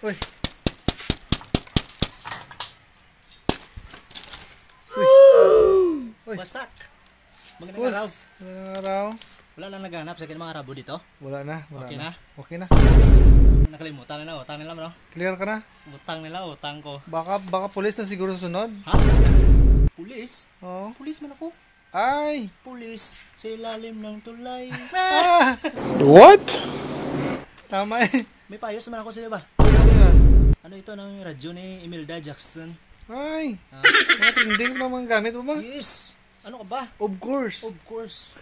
Uy. Uy. Uy. Wasak. Magandang araw. Magandang araw. Wala lang naghanap sa mga rabo dito. Wala na. Okay na? Okay na. Nakalimutan na utang nila, bro. Clear ka na? Utang nila, utang ko. Baka pulis na siguro sunod. Ha? Pulis? Oo. Pulis man ako. Ay! Pulis sa ilalim ng tulay. Ah! What? Tama eh. May payos naman ako sa iyo ba? Ano yan? Ano ito ng radyo ni Imelda Jackson? Ay! Mga trending na mga gamit mo ba? Yes! Ano ka ba? Of course. Of course.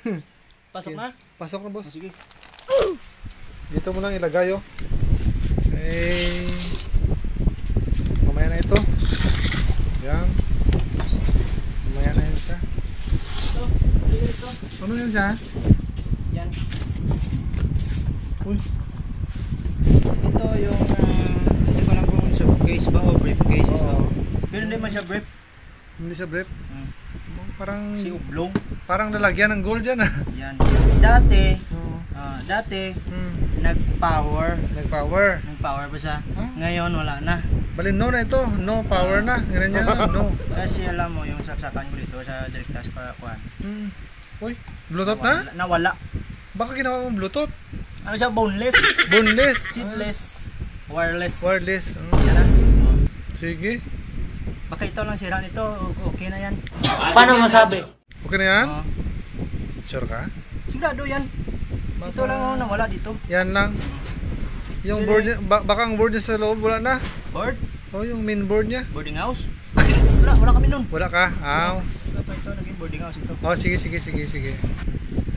Pasok na? Pasok na, boss. Sige. Dito mo lang ilagay, oh. Eh, mamaya na ito. Yan. Mamaya na yun siya. Ito. Ito. Ano yan siya? Yan. Uy. Ito yung, hindi ko alam kung suitcase ba o briefcase ito. Oo. Pero hindi man siya brief. Hindi siya brief. Parang Si Ublong. parang lalagyan ng gold yan, ah. Yan. Dati, Oo. nag-power. Nag-power. Nag-power pa siya. Huh? Ngayon wala na. Bali, no na ito. No power na. Ganyan yan. No. Kasi alam mo, yung saksakan ko dito sa direkta sa parakuan. Uy, Bluetooth na? Nawala. Baka ginawa mong Bluetooth? Ano siya? Boneless. Boneless. Seedless. Wireless. Wireless. Yan na. Sige. Baka ito lang sira nito. Okay na yan. Paano masabi? Okay na yan? Oo. Sure ka? Sigurado yan. Ito lang ang nawala dito. Yan lang. Yung Sige. board niya, baka ang board niya sa loob wala na. Board? Oh, yung main board niya. Boarding house? Wala kami nun. Wala ka? Aw. Ito naging boarding house ito. Oh, sige.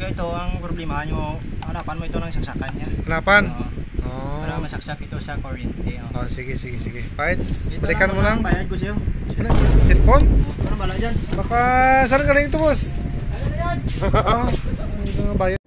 Kaya ito ang problema nyo. Hanapan mo ito ng saksakan niya. Hanapan? Oo. Oh. Para masaksak ito sa kuryente. Oh, sige. Fights. Ito Balikan mo lang. Bayad ko sa'yo. Ano? Cellphone? Ano bala dyan? Baka saan galing ito, boss? Ano na yan? Ah, may mga bayan.